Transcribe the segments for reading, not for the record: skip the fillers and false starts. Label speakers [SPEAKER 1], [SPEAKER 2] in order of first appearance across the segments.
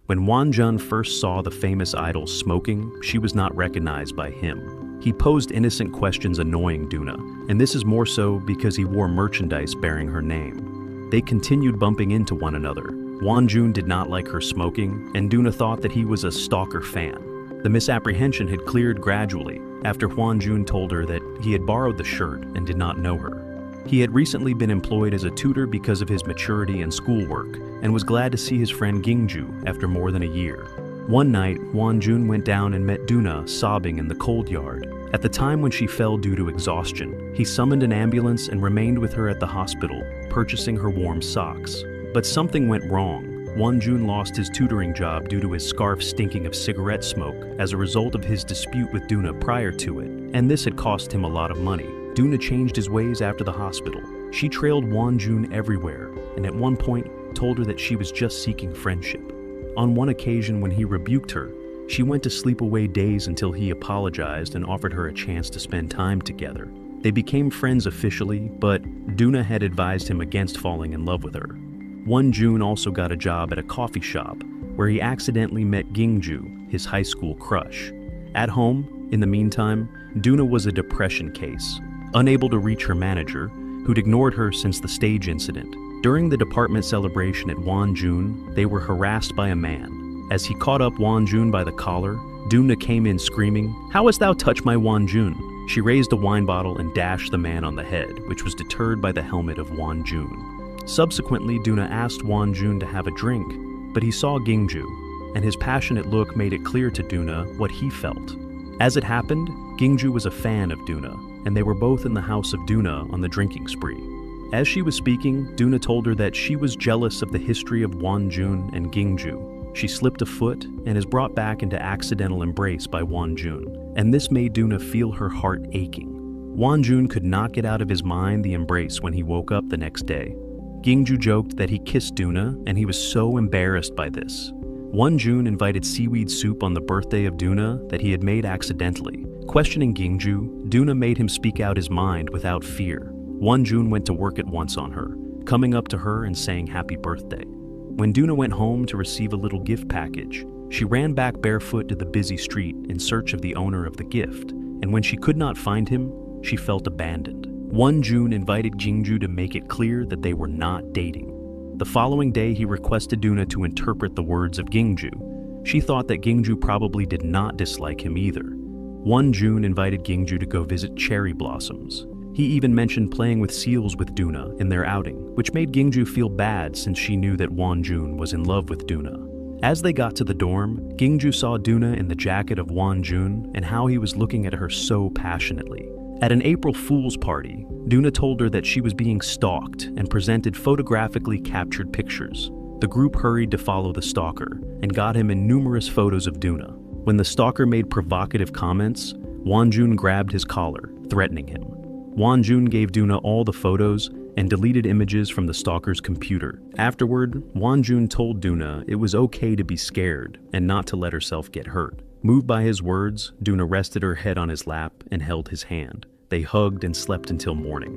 [SPEAKER 1] When Wonjun first saw the famous idol smoking, she was not recognized by him. He posed innocent questions annoying Duna, and this is more so because he wore merchandise bearing her name. They continued bumping into one another. Wonjun did not like her smoking, and Duna thought that he was a stalker fan. The misapprehension had cleared gradually after Wonjun told her that he had borrowed the shirt and did not know her. He had recently been employed as a tutor because of his maturity and schoolwork, and was glad to see his friend Gingju after more than a year. One night, Wonjun went down and met Duna sobbing in the cold yard. At the time when she fell due to exhaustion, he summoned an ambulance and remained with her at the hospital, purchasing her warm socks. But something went wrong. Wonjun lost his tutoring job due to his scarf stinking of cigarette smoke as a result of his dispute with Duna prior to it, and this had cost him a lot of money. Duna changed his ways after the hospital. She trailed Wonjun everywhere, and at one point told her that she was just seeking friendship. On one occasion when he rebuked her, she went to sleep away days until he apologized and offered her a chance to spend time together. They became friends officially, but Duna had advised him against falling in love with her. Wonjun also got a job at a coffee shop, where he accidentally met Gingju, his high school crush. At home, in the meantime, Duna was a depression case, unable to reach her manager, who'd ignored her since the stage incident. During the department celebration at Wonjun, they were harassed by a man. As he caught up Wonjun by the collar, Duna came in screaming, "How hast thou touched my Wonjun?" She raised a wine bottle and dashed the man on the head, which was deterred by the helmet of Wonjun. Subsequently, Duna asked Wonjun to have a drink, but he saw Gingju, and his passionate look made it clear to Duna what he felt. As it happened, Gingju was a fan of Duna, and they were both in the house of Duna on the drinking spree. As she was speaking, Duna told her that she was jealous of the history of Wonjun and Gingju. She slipped a foot and is brought back into accidental embrace by Wonjun, and this made Duna feel her heart aching. Wonjun could not get out of his mind the embrace when he woke up the next day. Gingju joked that he kissed Duna, and he was so embarrassed by this. Wonjun invited seaweed soup on the birthday of Duna that he had made accidentally. Questioning Gingju, Duna made him speak out his mind without fear. Wonjun went to work at once on her, coming up to her and saying happy birthday. When Duna went home to receive a little gift package, she ran back barefoot to the busy street in search of the owner of the gift, and when she could not find him, she felt abandoned. Wonjun invited Gingju to make it clear that they were not dating. The following day, he requested Duna to interpret the words of Gingju. She thought that Gingju probably did not dislike him either. Wonjun invited Gingju to go visit cherry blossoms. He even mentioned playing with seals with Duna in their outing, which made Gingju feel bad since she knew that Wonjun was in love with Duna. As they got to the dorm, Gingju saw Duna in the jacket of Wonjun and how he was looking at her so passionately. At an April Fool's party, Duna told her that she was being stalked and presented photographically captured pictures. The group hurried to follow the stalker and got him in numerous photos of Duna. When the stalker made provocative comments, Wonjun grabbed his collar, threatening him. Wonjun gave Duna all the photos and deleted images from the stalker's computer. Afterward, Wonjun told Duna it was okay to be scared and not to let herself get hurt. Moved by his words, Duna rested her head on his lap and held his hand. They hugged and slept until morning.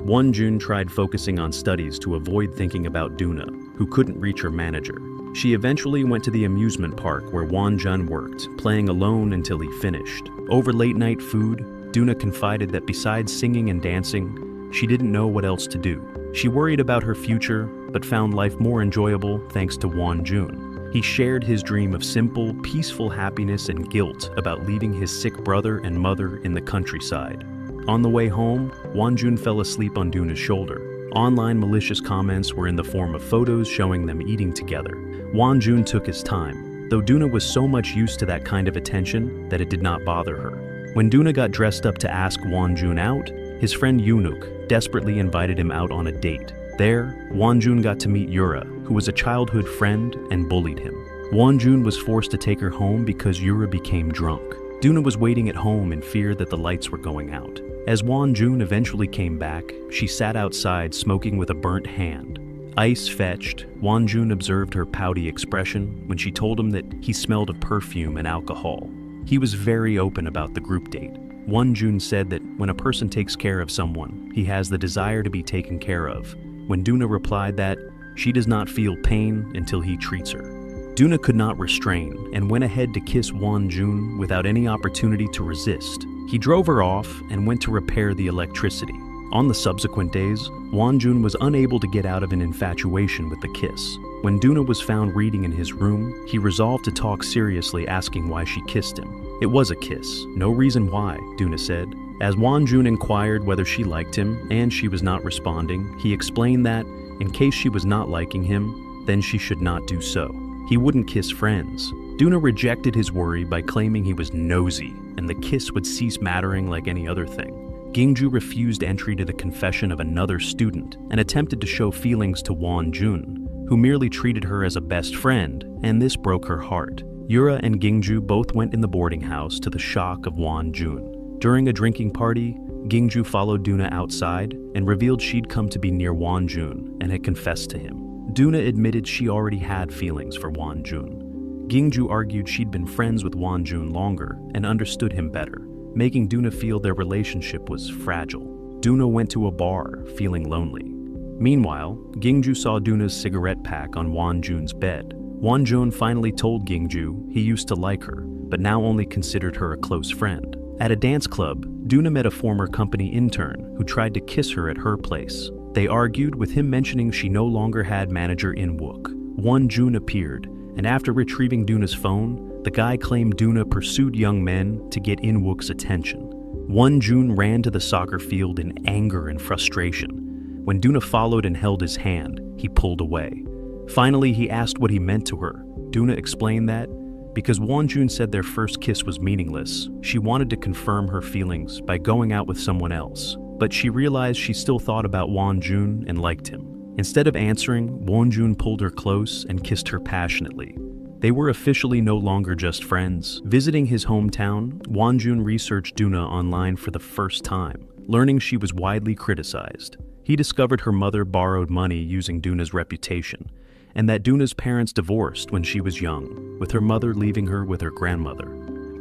[SPEAKER 1] Wonjun tried focusing on studies to avoid thinking about Duna, who couldn't reach her manager. She eventually went to the amusement park where Wonjun worked, playing alone until he finished. Over late-night food, Duna confided that besides singing and dancing, she didn't know what else to do. She worried about her future, but found life more enjoyable thanks to Wonjun. He shared his dream of simple, peaceful happiness and guilt about leaving his sick brother and mother in the countryside. On the way home, Wonjun fell asleep on Duna's shoulder. Online malicious comments were in the form of photos showing them eating together. Wonjun took his time, though Duna was so much used to that kind of attention that it did not bother her. When Duna got dressed up to ask Wonjun out, his friend Yunuk desperately invited him out on a date. There, Wonjun got to meet Yura, who was a childhood friend, and bullied him. Wonjun was forced to take her home because Yura became drunk. Duna was waiting at home in fear that the lights were going out. As Wonjun eventually came back, she sat outside smoking with a burnt hand. Ice fetched, Wonjun observed her pouty expression when she told him that he smelled of perfume and alcohol. He was very open about the group date. Wonjun said that when a person takes care of someone, he has the desire to be taken care of. when Doona replied that she does not feel pain until he treats her. Doona could not restrain and went ahead to kiss Won-jun without any opportunity to resist. He drove her off and went to repair the electricity. On the subsequent days, Won-jun was unable to get out of an infatuation with the kiss. When Doona was found reading in his room, he resolved to talk seriously, asking why she kissed him. It was a kiss. No reason why, Doona said. As Won-jun inquired whether she liked him and she was not responding, he explained that, in case she was not liking him, then she should not do so. He wouldn't kiss friends. Doona rejected his worry by claiming he was nosy and the kiss would cease mattering like any other thing. Gingju refused entry to the confession of another student and attempted to show feelings to Won-jun, who merely treated her as a best friend, and this broke her heart. Yura and Gingju both went in the boarding house to the shock of Won-jun. During a drinking party, Gingju followed Doona outside and revealed she'd come to be near Won-jun and had confessed to him. Doona admitted she already had feelings for Won-jun. Gingju argued she'd been friends with Won-jun longer and understood him better, making Doona feel their relationship was fragile. Doona went to a bar, feeling lonely. Meanwhile, Gingju saw Doona's cigarette pack on Won-jun's bed. Won-jun finally told Gingju he used to like her, but now only considered her a close friend. At a dance club, Doona met a former company intern who tried to kiss her at her place. They argued, with him mentioning she no longer had manager In-wook. Won-jun appeared, and after retrieving Doona's phone, the guy claimed Doona pursued young men to get In-wook's attention. Won-jun ran to the soccer field in anger and frustration. When Doona followed and held his hand, he pulled away. Finally, he asked what he meant to her. Doona explained that, because Won-jun said their first kiss was meaningless, she wanted to confirm her feelings by going out with someone else. But she realized she still thought about Won-jun and liked him. Instead of answering, Won-jun pulled her close and kissed her passionately. They were officially no longer just friends. Visiting his hometown, Won-jun researched Doona online for the first time, learning she was widely criticized. He discovered her mother borrowed money using Doona's reputation, and that Doona's parents divorced when she was young, with her mother leaving her with her grandmother.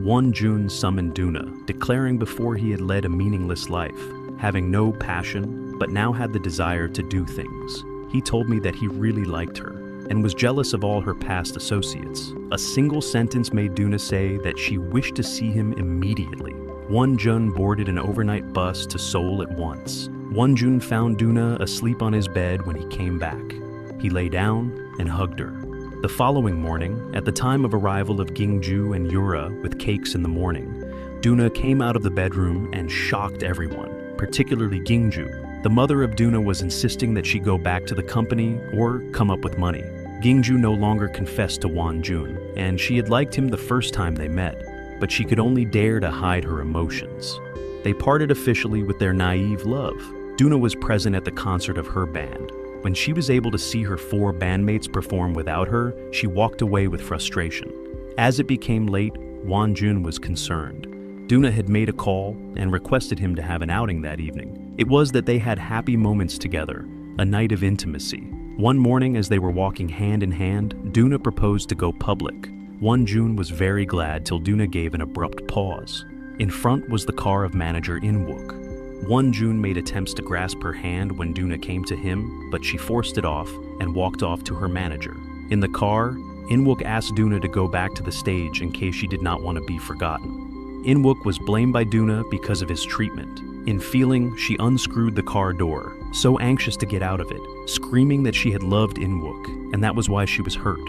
[SPEAKER 1] Won-jun summoned Doona, declaring before he had led a meaningless life, having no passion, but now had the desire to do things. He told me that he really liked her, and was jealous of all her past associates. A single sentence made Doona say that she wished to see him immediately. Won-jun boarded an overnight bus to Seoul at once. Won-jun found Doona asleep on his bed when he came back. He lay down and hugged her. The following morning, at the time of arrival of Gingju and Yura with cakes in the morning, Doona came out of the bedroom and shocked everyone, particularly Gingju. The mother of Doona was insisting that she go back to the company or come up with money. Gingju no longer confessed to Won-jun, and she had liked him the first time they met, but she could only dare to hide her emotions. They parted officially with their naive love. Doona was present at the concert of her band. When she was able to see her 4 bandmates perform without her, she walked away with frustration. As it became late, Won-jun was concerned. Doona had made a call and requested him to have an outing that evening. It was that they had happy moments together, a night of intimacy. One morning, as they were walking hand in hand, Doona proposed to go public. Won-jun was very glad till Doona gave an abrupt pause. In front was the car of manager In-wook. Won-jun made attempts to grasp her hand when Doona came to him, but she forced it off and walked off to her manager. In the car, In-wook asked Doona to go back to the stage in case she did not want to be forgotten. In-wook was blamed by Doona because of his treatment. In feeling, she unscrewed the car door, so anxious to get out of it, screaming that she had loved In-wook, and that was why she was hurt.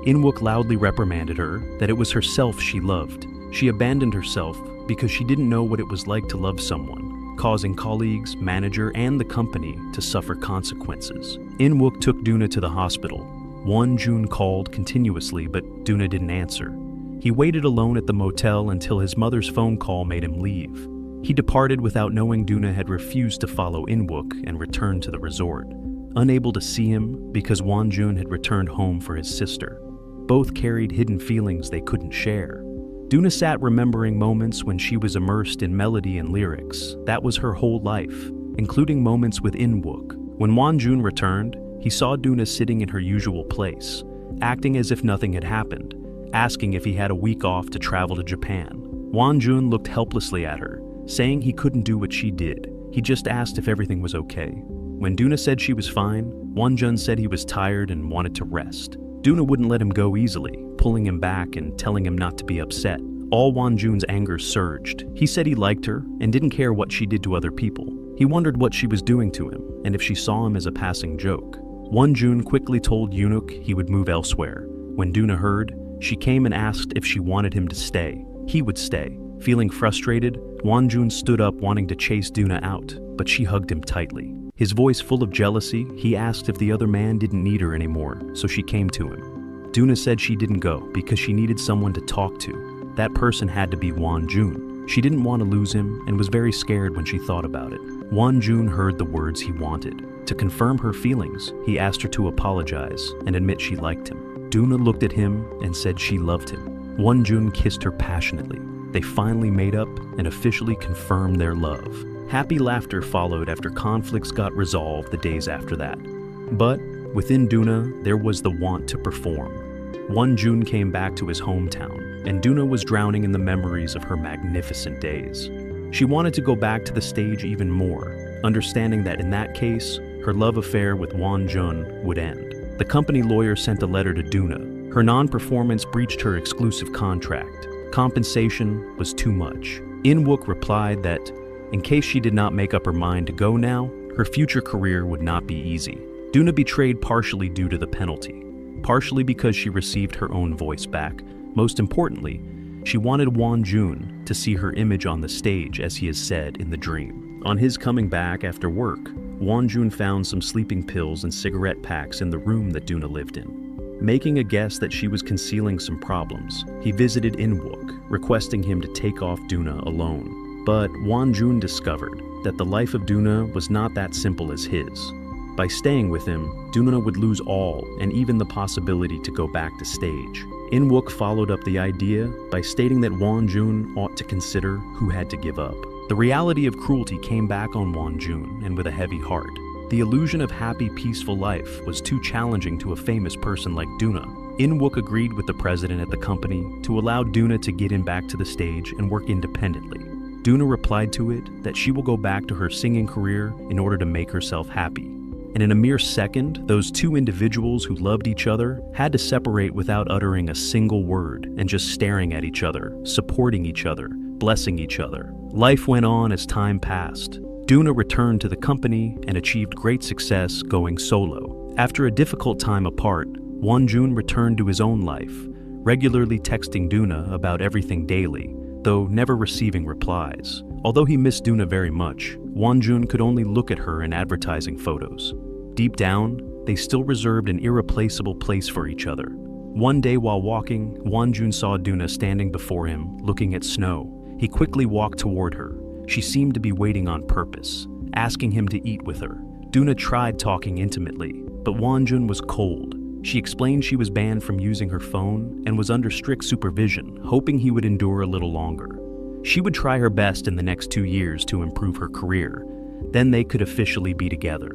[SPEAKER 1] In-wook loudly reprimanded her that it was herself she loved. She abandoned herself because she didn't know what it was like to love someone, causing colleagues, manager, and the company to suffer consequences. In-wook took Doona to the hospital. Won-jun called continuously, but Doona didn't answer. He waited alone at the motel until his mother's phone call made him leave. He departed without knowing Doona had refused to follow In-wook and returned to the resort, unable to see him because Won-jun had returned home for his sister. Both carried hidden feelings they couldn't share. Doona sat remembering moments when she was immersed in melody and lyrics. That was her whole life, including moments with In-wook. When Won-jun returned, he saw Doona sitting in her usual place, acting as if nothing had happened, asking if he had a week off to travel to Japan. Won-jun looked helplessly at her, saying he couldn't do what she did. He just asked if everything was okay. When Doona said she was fine, Wonjun said he was tired and wanted to rest. Doona wouldn't let him go easily, pulling him back and telling him not to be upset. All Wonjun's anger surged. He said he liked her and didn't care what she did to other people. He wondered what she was doing to him and if she saw him as a passing joke. Wonjun quickly told Eunuch he would move elsewhere. When Doona heard, she came and asked if she wanted him to stay. He would stay. Feeling frustrated, Wonjun stood up wanting to chase Doona out, but she hugged him tightly. His voice full of jealousy, he asked if the other man didn't need her anymore, so she came to him. Doona said she didn't go because she needed someone to talk to. That person had to be Wonjun. She didn't want to lose him and was very scared when she thought about it. Wonjun heard the words he wanted. To confirm her feelings, he asked her to apologize and admit she liked him. Doona looked at him and said she loved him. Wonjun kissed her passionately. They finally made up and officially confirmed their love. Happy laughter followed after conflicts got resolved the days after that. But within Doona, there was the want to perform. Wonjun came back to his hometown, and Doona was drowning in the memories of her magnificent days. She wanted to go back to the stage even more, understanding that in that case, her love affair with Wonjun would end. The company lawyer sent a letter to Doona. Her non-performance breached her exclusive contract. Compensation was too much. In-wook replied that, in case she did not make up her mind to go now, her future career would not be easy. Doona betrayed partially due to the penalty, partially because she received her own voice back. Most importantly, she wanted Wonjun to see her image on the stage as he has said in the dream. On his coming back after work, Wonjun found some sleeping pills and cigarette packs in the room that Doona lived in. Making a guess that she was concealing some problems, he visited In-wook, requesting him to take off Doona alone. But Wonjun discovered that the life of Doona was not that simple as his. By staying with him, Doona would lose all and even the possibility to go back to stage. In-wook followed up the idea by stating that Wonjun ought to consider who had to give up. The reality of cruelty came back on Wonjun, and with a heavy heart. The illusion of happy, peaceful life was too challenging to a famous person like Doona. In-wook agreed with the president at the company to allow Doona to get him back to the stage and work independently. Doona replied to it that she will go back to her singing career in order to make herself happy. And in a mere second, those two individuals who loved each other had to separate without uttering a single word and just staring at each other, supporting each other, blessing each other. Life went on as time passed. Doona returned to the company and achieved great success going solo. After a difficult time apart, Wonjun returned to his own life, regularly texting Doona about everything daily, though never receiving replies. Although he missed Doona very much, Wonjun could only look at her in advertising photos. Deep down, they still reserved an irreplaceable place for each other. One day while walking, Wonjun saw Doona standing before him, looking at snow. He quickly walked toward her. She seemed to be waiting on purpose, asking him to eat with her. Doona tried talking intimately, but Wonjun was cold. She explained she was banned from using her phone and was under strict supervision, hoping he would endure a little longer. She would try her best in the next 2 years to improve her career. Then they could officially be together.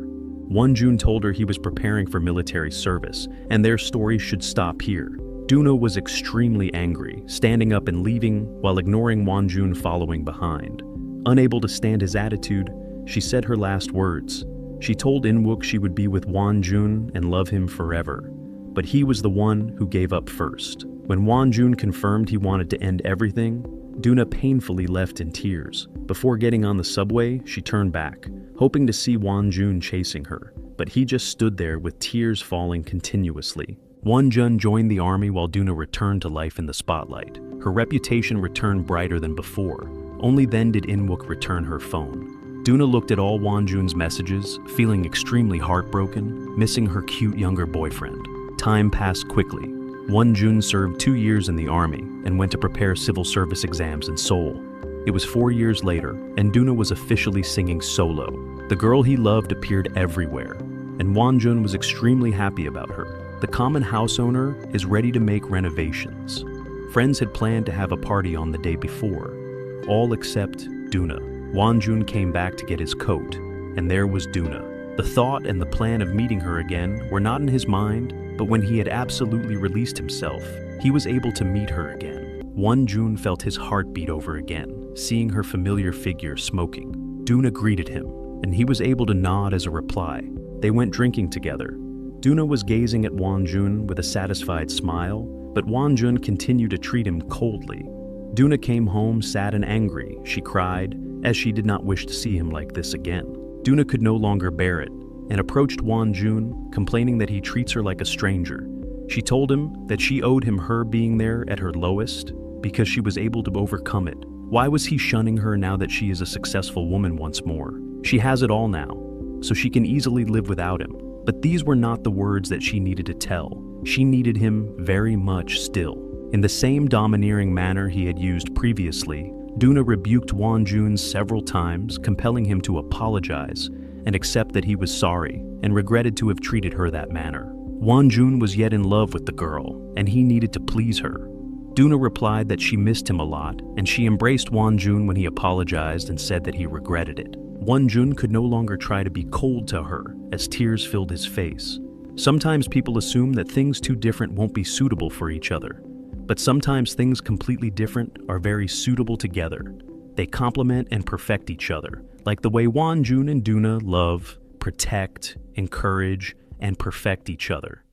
[SPEAKER 1] Wonjun told her he was preparing for military service, and their story should stop here. Doona was extremely angry, standing up and leaving while ignoring Wonjun following behind. Unable to stand his attitude, she said her last words. She told In-wook she would be with Wonjun and love him forever. But he was the one who gave up first. When Wonjun confirmed he wanted to end everything, Doona painfully left in tears. Before getting on the subway, she turned back, hoping to see Wonjun chasing her. But he just stood there with tears falling continuously. Wonjun joined the army while Doona returned to life in the spotlight. Her reputation returned brighter than before. Only then did In-wook return her phone. Doona looked at all Wonjun's messages, feeling extremely heartbroken, missing her cute younger boyfriend. Time passed quickly. Wonjun served 2 years in the army and went to prepare civil service exams in Seoul. It was 4 years later, and Doona was officially singing solo. The girl he loved appeared everywhere, and Wonjun was extremely happy about her. The common house owner is ready to make renovations. Friends had planned to have a party on the day before, all except Doona. Wonjun came back to get his coat, and there was Doona. The thought and the plan of meeting her again were not in his mind, but when he had absolutely released himself, he was able to meet her again. Wonjun felt his heart beat over again, seeing her familiar figure smoking. Doona greeted him, and he was able to nod as a reply. They went drinking together. Doona was gazing at Wonjun with a satisfied smile, but Wonjun continued to treat him coldly. Doona came home sad and angry. She cried, as she did not wish to see him like this again. Doona could no longer bear it, and approached Wonjun, complaining that he treats her like a stranger. She told him that she owed him her being there at her lowest, because she was able to overcome it. Why was he shunning her now that she is a successful woman once more? She has it all now, so she can easily live without him. But these were not the words that she needed to tell. She needed him very much still. In the same domineering manner he had used previously, Doona rebuked Wonjun several times, compelling him to apologize and accept that he was sorry and regretted to have treated her that manner. Wonjun was yet in love with the girl, and he needed to please her. Doona replied that she missed him a lot, and she embraced Wonjun when he apologized and said that he regretted it. Wonjun could no longer try to be cold to her, as tears filled his face. Sometimes people assume that things too different won't be suitable for each other, but sometimes things completely different are very suitable together. They complement and perfect each other, like the way Wonjun and Doona love, protect, encourage, and perfect each other.